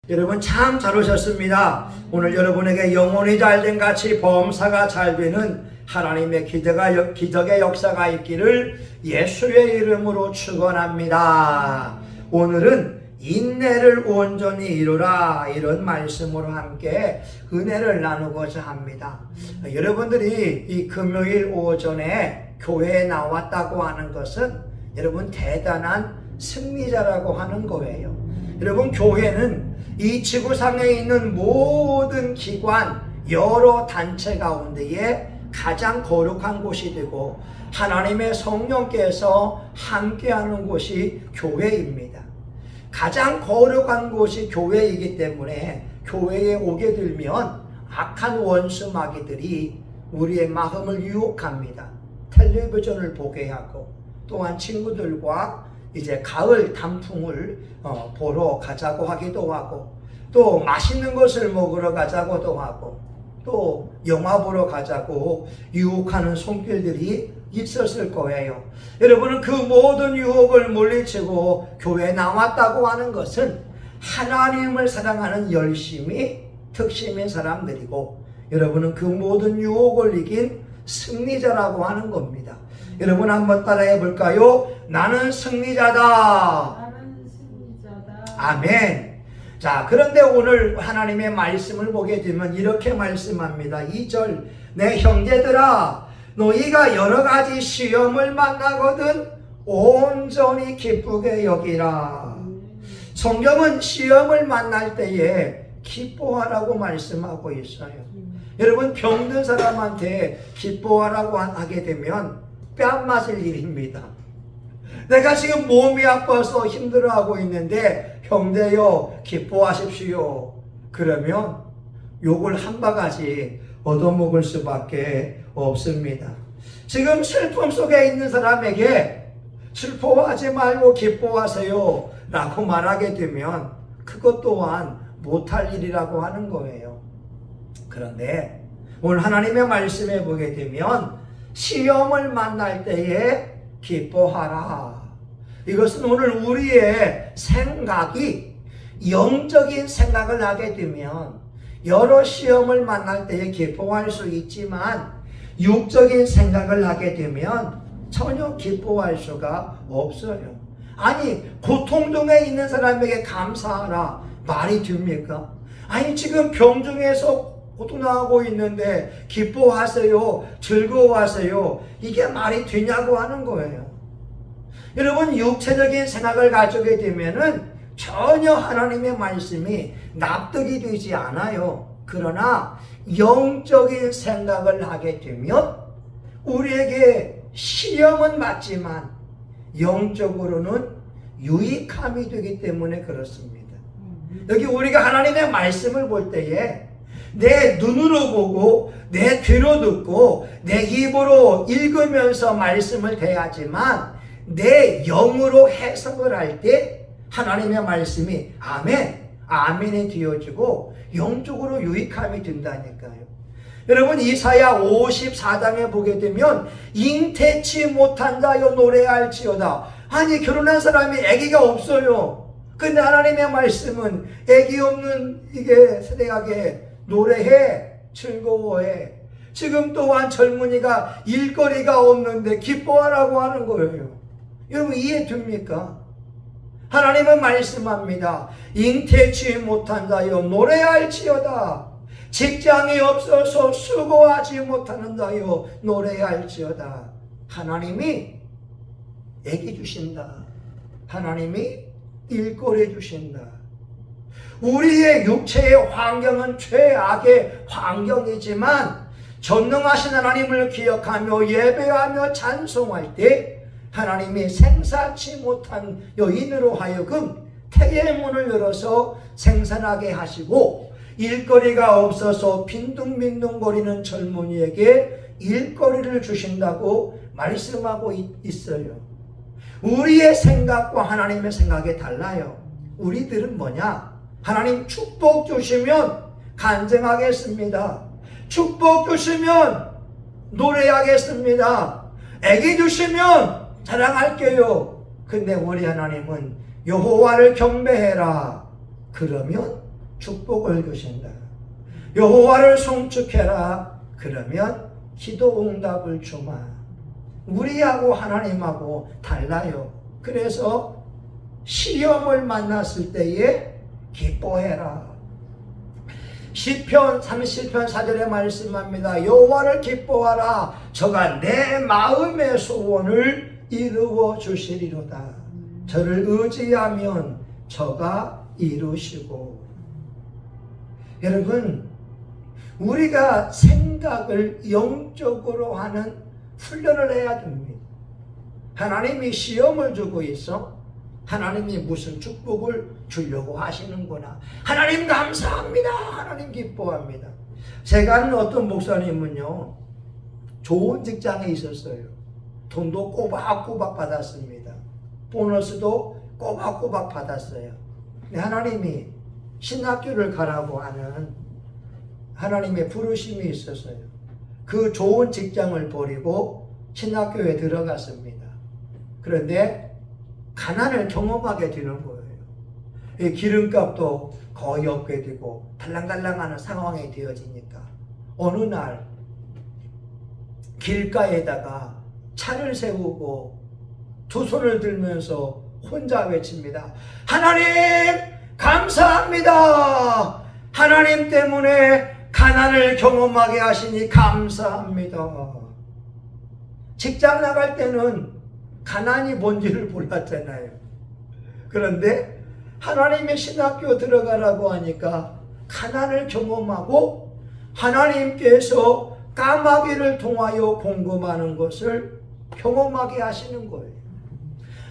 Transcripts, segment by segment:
여러분 참 잘 오셨습니다. 오늘 여러분에게 영혼이 잘된 같이 범사가 잘 되는 하나님의 기적의 역사가 있기를 예수의 이름으로 축원합니다. 오늘은 인내를 온전히 이루라, 이런 말씀으로 함께 은혜를 나누고자 합니다. 여러분들이 이 금요일 오전에 교회에 나왔다고 하는 것은 여러분 대단한 승리자라고 하는 거예요. 여러분, 교회는 이 지구상에 있는 모든 기관, 여러 단체 가운데에 가장 거룩한 곳이 되고 하나님의 성령께서 함께하는 곳이 교회입니다. 가장 거룩한 곳이 교회이기 때문에 교회에 오게 되면 악한 원수 마귀들이 우리의 마음을 유혹합니다. 텔레비전을 보게 하고, 또한 친구들과 이제 가을 단풍을 보러 가자고 하기도 하고, 또 맛있는 것을 먹으러 가자고도 하고, 또 영화 보러 가자고 유혹하는 손길들이 있었을 거예요. 여러분은 그 모든 유혹을 물리치고 교회에 나왔다고 하는 것은 하나님을 사랑하는 열심이 특심인 사람들이고, 여러분은 그 모든 유혹을 이긴 승리자라고 하는 겁니다. 여러분 한번 따라해 볼까요? 나는 승리자다. 나는 승리자다. 아멘. 자, 그런데 오늘 하나님의 말씀을 보게 되면 이렇게 말씀합니다. 2절, 내 형제들아, 너희가 여러 가지 시험을 만나거든 온전히 기쁘게 여기라. 성경은 시험을 만날 때에 기뻐하라고 말씀하고 있어요. 여러분, 병든 사람한테 기뻐하라고 하게 되면 뺨 맞을 일입니다. 내가 지금 몸이 아파서 힘들어하고 있는데 형제여 기뻐하십시오. 그러면 욕을 한 바가지 얻어먹을 수밖에 없습니다. 지금 슬픔 속에 있는 사람에게 슬퍼하지 말고 기뻐하세요 라고 말하게 되면 그것 또한 못할 일이라고 하는 거예요. 그런데 오늘 하나님의 말씀에 보게 되면 시험을 만날 때에 기뻐하라. 이것은 오늘 우리의 생각이 영적인 생각을 하게 되면 여러 시험을 만날 때에 기뻐할 수 있지만 육적인 생각을 하게 되면 전혀 기뻐할 수가 없어요. 아니, 고통 중에 있는 사람에게 감사하라 말이 됩니까? 아니, 지금 병 중에서 고통당하고 있는데 기뻐하세요, 즐거워하세요, 이게 말이 되냐고 하는 거예요. 여러분, 육체적인 생각을 가지게 되면은 전혀 하나님의 말씀이 납득이 되지 않아요. 그러나 영적인 생각을 하게 되면 우리에게 시험은 맞지만 영적으로는 유익함이 되기 때문에 그렇습니다. 여기 우리가 하나님의 말씀을 볼 때에 내 눈으로 보고 내 귀로 듣고 내 입으로 읽으면서 말씀을 대하지만 내 영으로 해석을 할 때 하나님의 말씀이 아멘이 되어지고 영적으로 유익함이 된다니까요. 여러분, 이사야 54장에 보게 되면 잉태치 못한 자여 노래할지어다. 아니, 결혼한 사람이 아기가 없어요. 근데 하나님의 말씀은 아기 없는 이게 세대에게 노래해, 즐거워해. 지금 또한 젊은이가 일거리가 없는데 기뻐하라고 하는 거예요. 여러분, 이해됩니까? 하나님은 말씀합니다. 잉태치 못한 자여 노래할지어다. 직장이 없어서 수고하지 못하는 자여 노래할지어다. 하나님이 애기 주신다. 하나님이 일거리 주신다. 우리의 육체의 환경은 최악의 환경이지만 전능하신 하나님을 기억하며 예배하며 찬송할 때 하나님이 생사치 못한 여인으로 하여금 태의 문을 열어서 생산하게 하시고 일거리가 없어서 빈둥빈둥거리는 젊은이에게 일거리를 주신다고 말씀하고 있어요. 우리의 생각과 하나님의 생각이 달라요. 우리들은 뭐냐? 하나님 축복 주시면 간증하겠습니다. 축복 주시면 노래하겠습니다. 애기 주시면 자랑할게요. 근데 우리 하나님은 여호와를 경배해라. 그러면 축복을 주신다. 여호와를 송축해라. 그러면 기도 응답을 주마. 우리하고 하나님하고 달라요. 그래서 시험을 만났을 때에 기뻐해라. 시편 30편 4절에 말씀합니다. 여호와를 기뻐하라. 저가 내 마음의 소원을 이루어 주시리로다. 저를 의지하면 저가 이루시고. 여러분, 우리가 생각을 영적으로 하는 훈련을 해야 됩니다. 하나님이 시험을 주고 있어? 하나님이 무슨 축복을 주려고 하시는구나. 하나님 감사합니다. 하나님 기뻐합니다. 제가 아는 어떤 목사님은요, 좋은 직장에 있었어요. 돈도 꼬박꼬박 받았습니다. 보너스도 꼬박꼬박 받았어요. 근데 하나님이 신학교를 가라고 하는 하나님의 부르심이 있었어요. 그 좋은 직장을 버리고 신학교에 들어갔습니다. 그런데 가난을 경험하게 되는 거예요. 이 기름값도 거의 없게 되고 달랑달랑하는 상황이 되어지니까 어느 날 길가에다가 차를 세우고 두 손을 들면서 혼자 외칩니다. 하나님 감사합니다. 하나님 때문에 가난을 경험하게 하시니 감사합니다. 직장 나갈 때는 가난이 뭔지를 몰랐잖아요. 그런데 하나님의 신학교 들어가라고 하니까 가난을 경험하고 하나님께서 까마귀를 통하여 공급하는 것을 경험하게 하시는 거예요.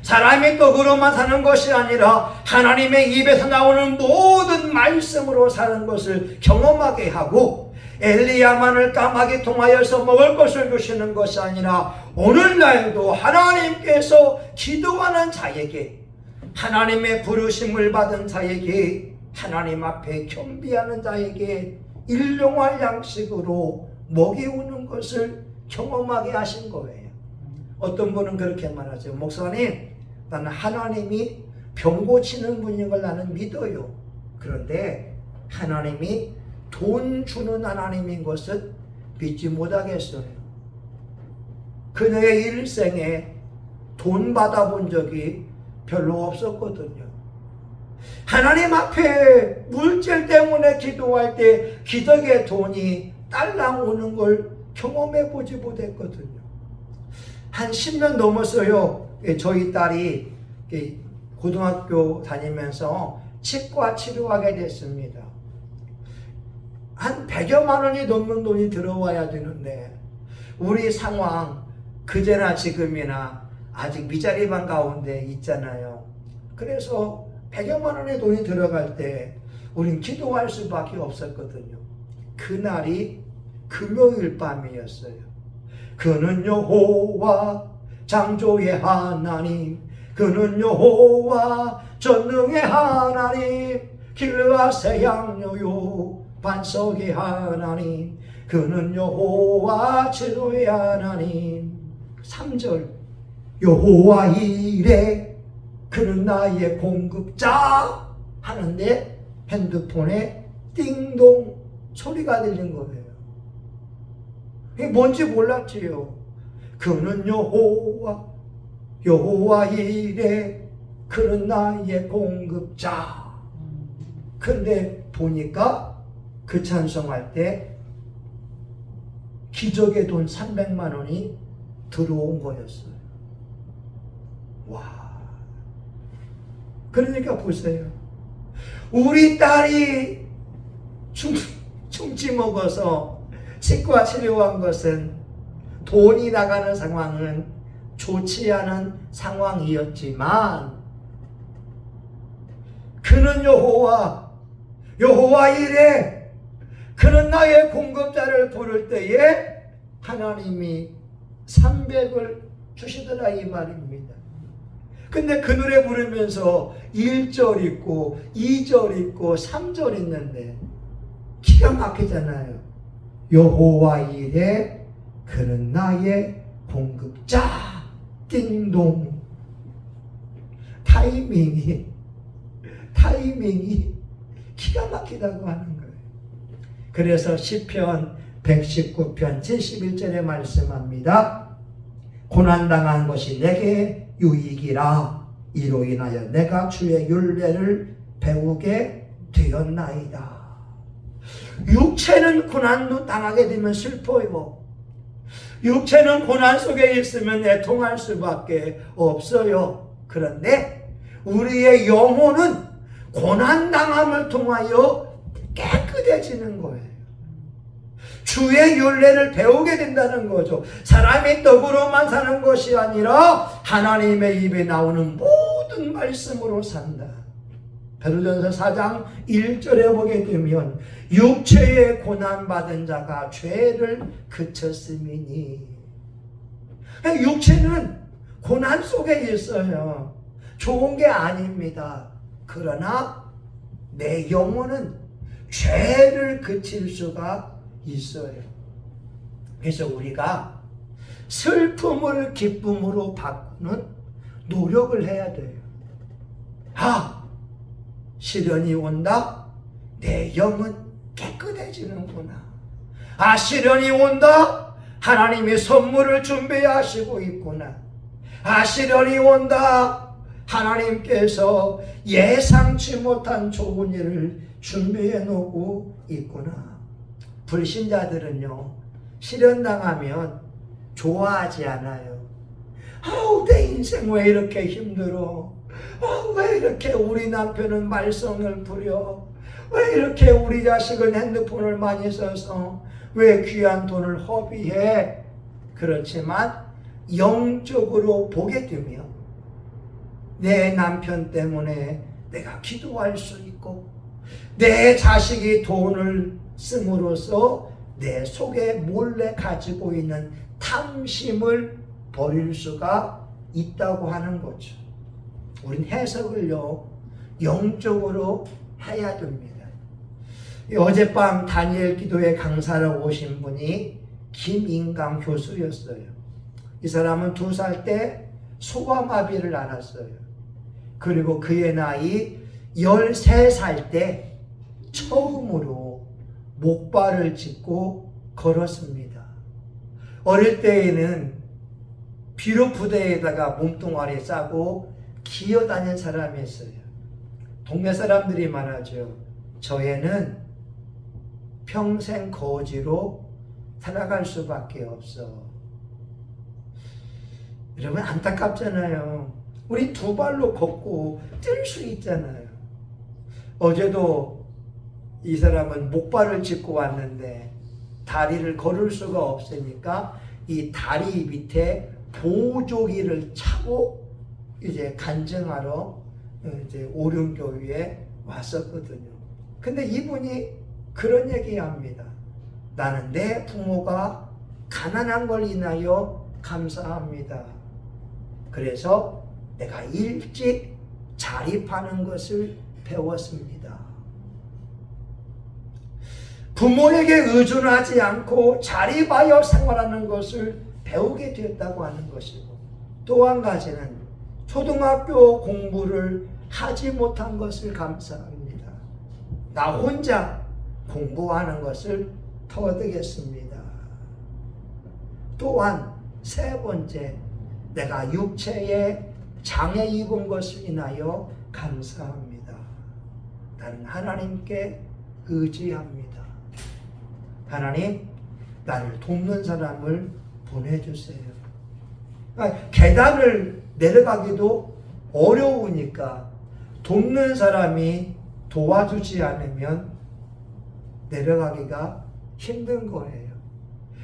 사람이 떡으로만 사는 것이 아니라 하나님의 입에서 나오는 모든 말씀으로 사는 것을 경험하게 하고, 엘리야만을 까마귀 통하여서 먹을 것을 주시는 것이 아니라 오늘날도 하나님께서 기도하는 자에게, 하나님의 부르심을 받은 자에게, 하나님 앞에 겸비하는 자에게 일용할 양식으로 먹이우는 것을 경험하게 하신 거예요. 어떤 분은 그렇게 말하죠. 목사님, 나는 하나님이 병 고치는 분인 걸 나는 믿어요. 그런데 하나님이 돈 주는 하나님인 것은 믿지 못하겠어요. 그녀의 일생에 돈 받아본 적이 별로 없었거든요. 하나님 앞에 물질 때문에 기도할 때 기적의 돈이 딸랑 오는 걸 경험해 보지 못했거든요. 한 10년 넘었어요. 저희 딸이 고등학교 다니면서 치과 치료하게 됐습니다. 한 100여만 원이 넘는 돈이 들어와야 되는데 우리 상황 그제나 지금이나 아직 미자리반 가운데 있잖아요. 그래서 100여만 원의 돈이 들어갈 때 우린 기도할 수밖에 없었거든요. 그날이 금요일 밤이었어요. 그는 여호와 창조의 하나님, 그는 여호와 전능의 하나님, 길과 새양여요 반석의 하나님, 그는 여호와 치료의 하나님. 3절 여호와 이래 그는 나의 공급자 하는데 핸드폰에 띵동 소리가 들린 거예요. 이게 뭔지 몰랐지요. 그는 여호와 이래 그는 나의 공급자. 근데 보니까 그 찬송할 때 기적의 돈 300만 원이 들어온 거였어요. 와. 그러니까 보세요. 우리 딸이 충치 먹어서 치과 치료한 것은 돈이 나가는 상황은 좋지 않은 상황이었지만 그는 여호와 이래 그는 나의 공급자를 부를 때에 하나님이 300을 주시더라 이 말입니다. 근데 그 노래 부르면서 1절 있고 2절 있고 3절 있는데 기가 막히잖아요. 여호와 이래 그는 나의 공급자. 띵동. 타이밍이 기가 막히다고 하는 거예요. 그래서 시편 119편 71절에 말씀합니다. 고난당한 것이 내게 유익이라. 이로 인하여 내가 주의 율례를 배우게 되었나이다. 육체는 고난도 당하게 되면 슬퍼요. 육체는 고난 속에 있으면 애통할 수밖에 없어요. 그런데 우리의 영혼은 고난당함을 통하여 깨끗해지는 거예요. 주의 율례를 배우게 된다는 거죠. 사람이 떡으로만 사는 것이 아니라 하나님의 입에 나오는 모든 말씀으로 산다. 베드로전서 4장 1절에 보게 되면 육체의 고난받은 자가 죄를 그쳤음이니. 육체는 고난 속에 있어요. 좋은 게 아닙니다. 그러나 내 영혼은 죄를 그칠 수가 있어요. 그래서 우리가 슬픔을 기쁨으로 바꾸는 노력을 해야 돼요. 시련이 온다? 내 영은 깨끗해지는구나. 시련이 온다? 하나님이 선물을 준비하시고 있구나. 시련이 온다? 하나님께서 예상치 못한 좋은 일을 준비해 놓고 있구나. 불신자들은요, 시련 당하면 좋아하지 않아요. 내 인생 왜 이렇게 힘들어? 왜 이렇게 우리 남편은 말썽을 부려? 왜 이렇게 우리 자식은 핸드폰을 많이 써서 왜 귀한 돈을 허비해? 그렇지만 영적으로 보게 되면 내 남편 때문에 내가 기도할 수 있고, 내 자식이 돈을 씀으로써 내 속에 몰래 가지고 있는 탐심을 버릴 수가 있다고 하는 거죠. 우린 해석을요, 영적으로 해야 됩니다. 어젯밤 다니엘 기도회 강사로 오신 분이 김인강 교수였어요. 이 사람은 2살 때 소아마비를 앓았어요. 그리고 그의 나이 13살 때 처음으로 목발을 짚고 걸었습니다. 어릴 때에는 비료 부대에다가 몸뚱아리 싸고 기어다닌 사람이었어요. 동네 사람들이 말하죠. 저 애는 평생 거지로 살아갈 수밖에 없어. 여러분 안타깝잖아요. 우리 2발로 걷고 뛸 수 있잖아요. 어제도 이 사람은 목발을 짚고 왔는데 다리를 걸을 수가 없으니까 이 다리 밑에 보조기를 차고 이제 간증하러 이제 오륜교회에 왔었거든요. 근데 이분이 그런 얘기합니다. 나는 내 부모가 가난한 걸 인하여 감사합니다. 그래서 내가 일찍 자립하는 것을 배웠습니다. 부모에게 의존하지 않고 자립하여 생활하는 것을 배우게 되었다고 하는 것이고, 또 한 가지는 초등학교 공부를 하지 못한 것을 감사합니다. 나 혼자 공부하는 것을 터득했습니다. 또한 3번째, 내가 육체에 장애 입은 것을 인하여 감사합니다. 나는 하나님께 의지합니다. 하나님, 나를 돕는 사람을 보내주세요. 계단을 내려가기도 어려우니까 돕는 사람이 도와주지 않으면 내려가기가 힘든 거예요.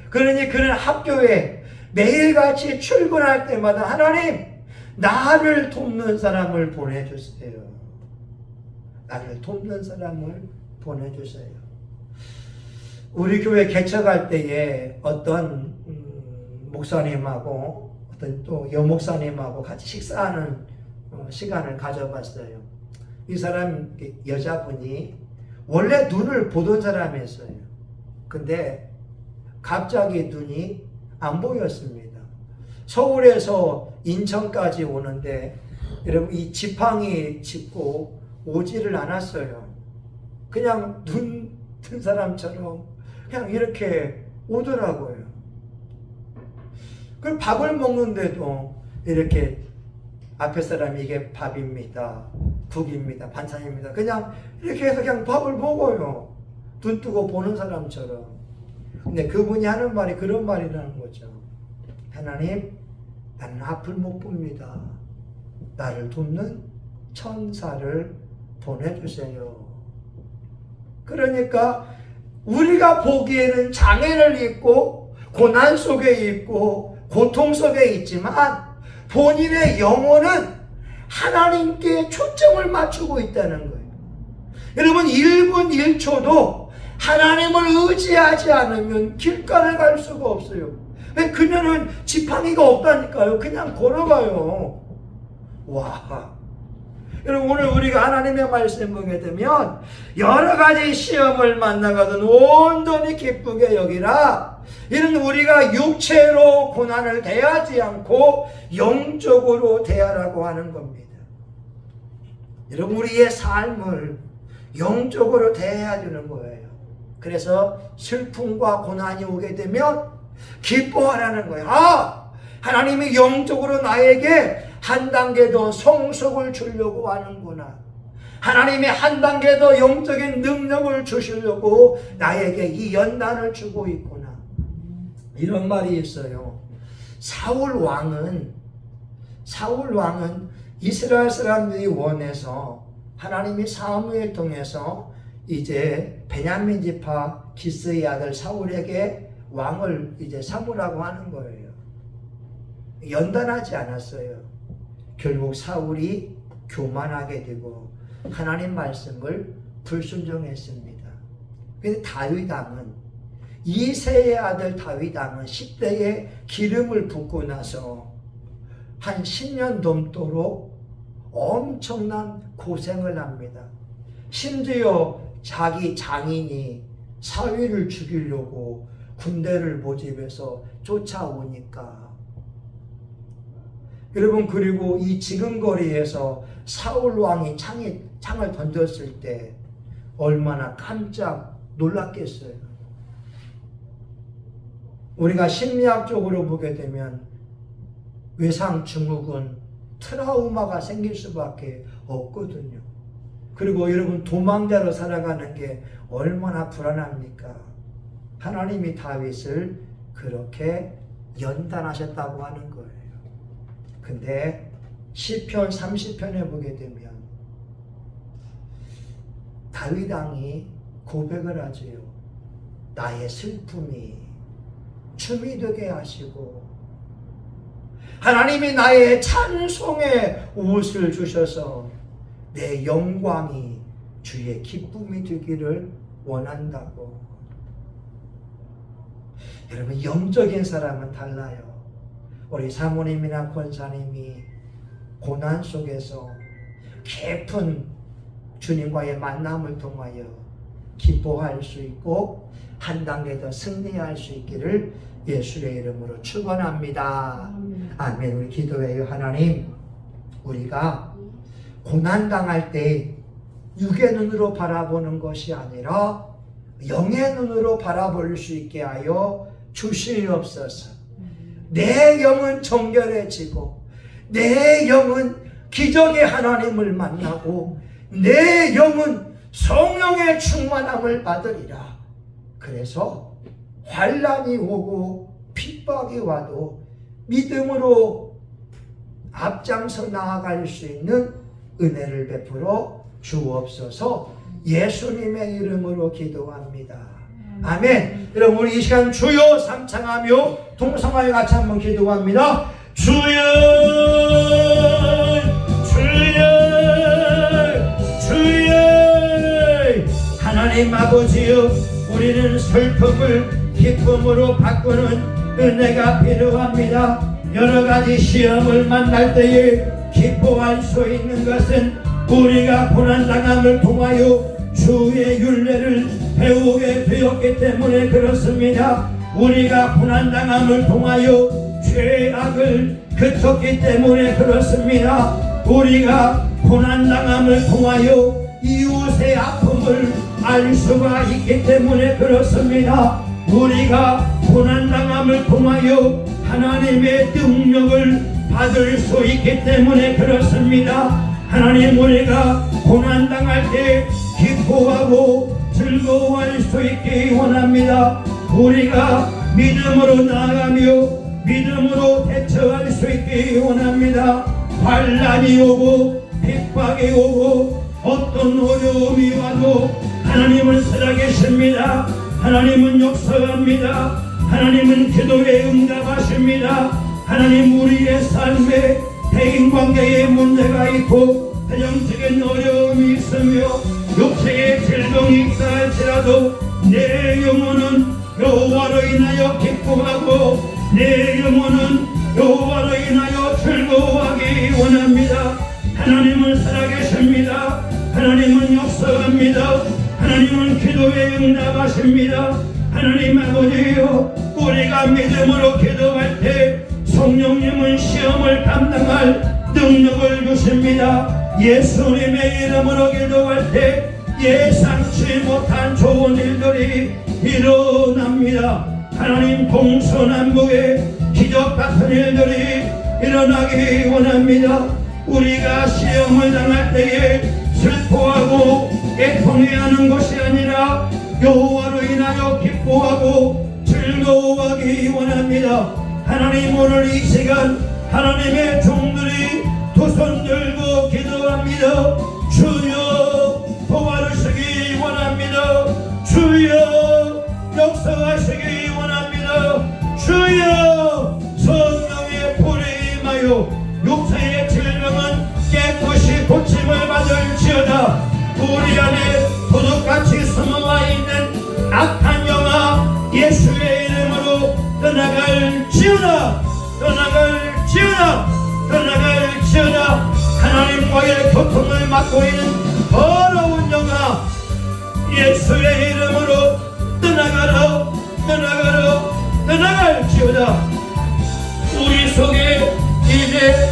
그러니 그는 학교에 매일같이 출근할 때마다 하나님, 나를 돕는 사람을 보내주세요. 나를 돕는 사람을 보내주세요. 우리 교회 개척할 때에 어떤 목사님하고 어떤 또 여목사님하고 같이 식사하는 시간을 가져봤어요. 이 사람 여자분이 원래 눈을 보던 사람이었어요. 근데 갑자기 눈이 안 보였습니다. 서울에서 인천까지 오는데 여러분 이 지팡이 짚고 오지를 않았어요. 그냥 눈 뜬 사람처럼 그냥 이렇게 오더라고요. 그 밥을 먹는데도 이렇게 앞에 사람이 이게 밥입니다, 국입니다, 반찬입니다, 그냥 이렇게 해서 그냥 밥을 먹어요. 눈 뜨고 보는 사람처럼. 근데 그분이 하는 말이 그런 말이라는 거죠. 하나님, 나는 앞을 못 봅니다. 나를 돕는 천사를 보내주세요. 그러니까 우리가 보기에는 장애를 입고 고난 속에 있고 고통 속에 있지만 본인의 영혼은 하나님께 초점을 맞추고 있다는 거예요. 여러분, 1분 1초도 하나님을 의지하지 않으면 길가를 갈 수가 없어요. 왜? 그녀는 지팡이가 없다니까요. 그냥 걸어가요. 와, 여러분, 오늘 우리가 하나님의 말씀 보게 되면 여러 가지 시험을 만나거든 온전히 기쁘게 여기라. 이는 우리가 육체로 고난을 대하지 않고 영적으로 대하라고 하는 겁니다. 여러분, 우리의 삶을 영적으로 대해야 되는 거예요. 그래서 슬픔과 고난이 오게 되면 기뻐하라는 거예요. 아, 하나님이 영적으로 나에게 한 단계 더 성숙을 주려고 하는구나. 하나님이 한 단계 더 영적인 능력을 주시려고 나에게 이 연단을 주고 있구나. 이런 말이 있어요. 사울 왕은 이스라엘 사람들이 원해서 하나님이 사무엘 통해서 이제 베냐민 지파 기스의 아들 사울에게 왕을 이제 삼으라고 하는 거예요. 연단하지 않았어요. 결국 사울이 교만하게 되고 하나님 말씀을 불순종했습니다. 그런데 다윗 왕은 이새의 아들 다윗 왕은 10대에 기름을 붓고 나서 한 10년 넘도록 엄청난 고생을 합니다. 심지어 자기 장인이 사위를 죽이려고 군대를 모집해서 쫓아오니까, 여러분, 그리고 이 지근거리에서 사울 왕이 창을 던졌을 때 얼마나 깜짝 놀랐겠어요. 우리가 심리학적으로 보게 되면 외상 증후군, 트라우마가 생길 수밖에 없거든요. 그리고 여러분, 도망자로 살아가는 게 얼마나 불안합니까? 하나님이 다윗을 그렇게 연단하셨다고 하는 거예요. 근데 시편 30편에 보게 되면 다윗 왕이 고백을 하지요. 나의 슬픔이 춤이 되게 하시고 하나님이 나의 찬송의 옷을 주셔서 내 영광이 주의 기쁨이 되기를 원한다고. 여러분, 영적인 사람은 달라요. 우리 사모님이나 권사님이 고난 속에서 깊은 주님과의 만남을 통하여 기뻐할 수 있고 한 단계 더 승리할 수 있기를 예수의 이름으로 축원합니다. 아멘. 우리 기도해요. 하나님, 우리가 고난당할 때 육의 눈으로 바라보는 것이 아니라 영의 눈으로 바라볼 수 있게 하여 주시옵소서. 내 영은 정결해지고 내 영은 기적의 하나님을 만나고 내 영은 성령의 충만함을 받으리라. 그래서 환난이 오고 핍박이 와도 믿음으로 앞장서 나아갈 수 있는 은혜를 베풀어 주옵소서. 예수님의 이름으로 기도합니다. 아멘. 여러분, 우리 이 시간 주여 삼창하며 동성하여 같이 한번 기도합니다. 주여, 주여, 주여. 하나님 아버지여, 우리는 슬픔을 기쁨으로 바꾸는 은혜가 필요합니다. 여러 가지 시험을 만날 때에 기뻐할 수 있는 것은 우리가 고난당함을 통하여 주의 율례를 배우게 되었기 때문에 그렇습니다. 우리가 고난당함을 통하여 죄악을 그쳤기 때문에 그렇습니다. 우리가 고난당함을 통하여 이웃의 아픔을 알 수가 있기 때문에 그렇습니다. 우리가 고난당함을 통하여 하나님의 능력을 받을 수 있기 때문에 그렇습니다. 하나님, 우리가 고난당할 때 기뻐하고 즐거워할 수 있기 원합니다. 우리가 믿음으로 나아가며 믿음으로 대처할 수 있기 원합니다. 환난이 오고 핍박이 오고 어떤 어려움이 와도 하나님은 살아계십니다. 하나님은 역사합니다. 하나님은 기도에 응답하십니다. 하나님, 우리의 삶에 대인관계에 문제가 있고 가정적인 어려움이 있으며 육체의 질병이 있다 할지라도 내 영혼은 여호와로 인하여 기뻐하고 내 영혼은 여호와로 인하여 즐거워하기 원합니다. 하나님은 살아계십니다. 하나님은 역사합니다. 하나님은 기도에 응답하십니다. 하나님 아버지여, 우리가 믿음으로 기도할 때 성령님은 시험을 감당할 능력을 주십니다. 예수님의 이름으로 기도할 때 예상치 못한 좋은 일들이 일어납니다. 하나님, 동서남북에 기적 같은 일들이 일어나기 원합니다. 우리가 시험을 당할 때에 슬퍼하고 애통해하는 것이 아니라 여호와로 인하여 기뻐하고 즐거워하기 원합니다. 하나님, 오늘 이 시간 하나님의 종들이 두 손 들고 기도합니다. 주여 도와주시기 원합니다. 주여 역사하시기 원합니다. 주여 성령의 불이 임하여 육체의 질병은 깨끗이 고침을 받을지어다. 우리 안에 도둑같이 숨어와 있는 악한 영아 예수의 이름으로 떠나갈지어다. 떠나갈지어다. 떠나갈지어다. 하나님과의 교통을 막고 있는 더러운 영아 예수의 이름으로 떠나가라. 떠나갈지어다. 우리 속에 이제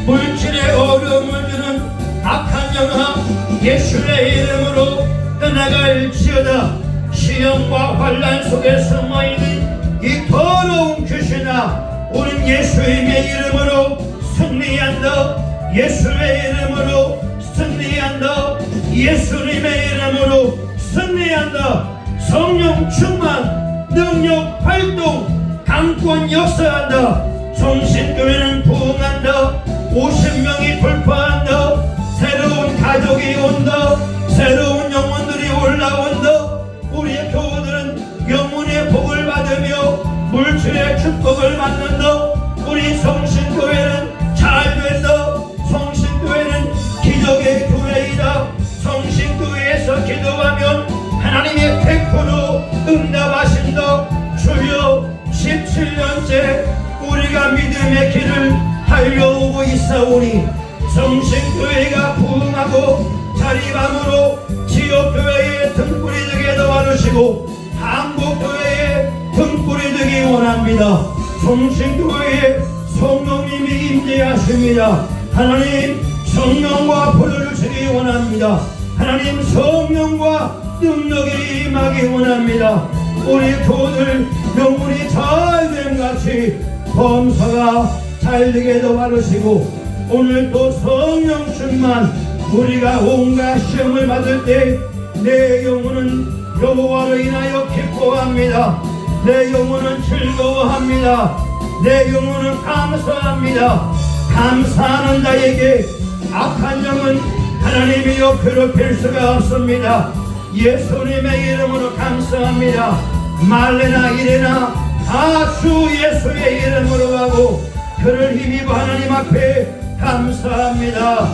물질의 어려움을 주는 악한 영아 예수의 이름으로 떠나갈지어다. 시험과 환난 속에 숨어있는 이 더러운 귀신아, 우린 예수님의 이름으로 승리한다. 예수의 이름으로 승리한다. 예수님의 이름으로 승리한다. 성령 충만, 능력 활동, 강권 역사한다. 성신교회는 부흥한다. 50명이 돌파한다. 새로운 가족이 온다. 새로운 영혼들이 올라온다. 우리의 교우들은 영혼의 복을 받으며 물질의 축복을 받는다. 우리 성신교회는 잘 된다. 성신교회는 기적의 교회이다. 성신교회에서 기도하면 하나님의 100% 응답하신다. 주여, 17년째 우리가 믿음의 길을 달려오고 있사오니 성신교회가 부흥하고 자리밤으로 지역교회의 등불이 되게 도와주시고 한국교회의 등불이 되기 원합니다. 성신교회에 성령님이 임재하십니다. 하나님, 성령과 불을 주시기 원합니다. 하나님, 성령과 능력이 임하기 원합니다. 우리 교우들 영혼이 잘됨 같이 범사가 잘되게 도와주시고 오늘도 성령 충만, 우리가 온갖 시험을 받을 때 내 영혼은 여호와로 인하여 기뻐합니다. 내 영혼은 즐거워합니다. 내 영혼은 감사합니다. 감사하는 자에게 악한 영은 하나님이여 괴롭힐 수가 없습니다. 예수님의 이름으로 감사합니다. 말레나 이레나 다 주 예수의 이름으로 하고 그를 힘입어 하나님 앞에 감사합니다.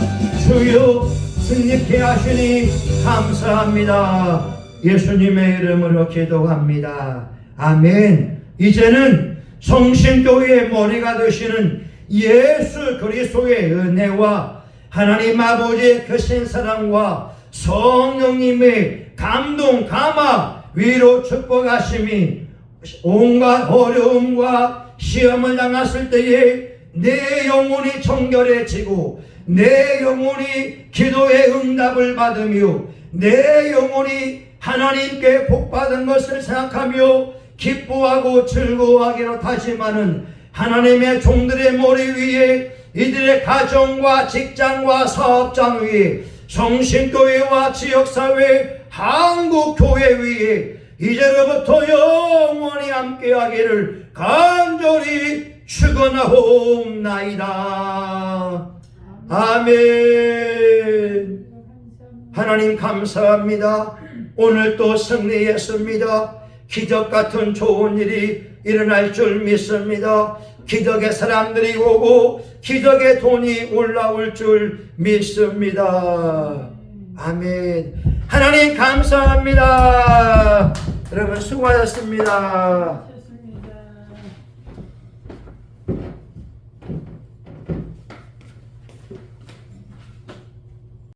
주여 승리케 하시니 감사합니다. 예수님의 이름으로 기도합니다. 아멘. 이제는 성신교회의 머리가 되시는 예수 그리스도의 은혜와 하나님 아버지의 크신 사랑과 성령님의 감동, 감화, 위로 축복하심이 온갖 어려움과 시험을 당했을 때에 내 영혼이 정결해지고 내 영혼이 기도의 응답을 받으며 내 영혼이 하나님께 복받은 것을 생각하며 기뻐하고 즐거워하기로 다짐하는 하나님의 종들의 머리 위에, 이들의 가정과 직장과 사업장 위에, 성신교회와 지역사회, 한국교회 위에 이제로부터 영원히 함께하기를 간절히 축원하옵나이다. 아멘. 하나님 감사합니다. 오늘 또 승리했습니다. 기적 같은 좋은 일이 일어날 줄 믿습니다. 기적의 사람들이 오고 기적의 돈이 올라올 줄 믿습니다. 아멘. 하나님 감사합니다. 여러분 수고하셨습니다.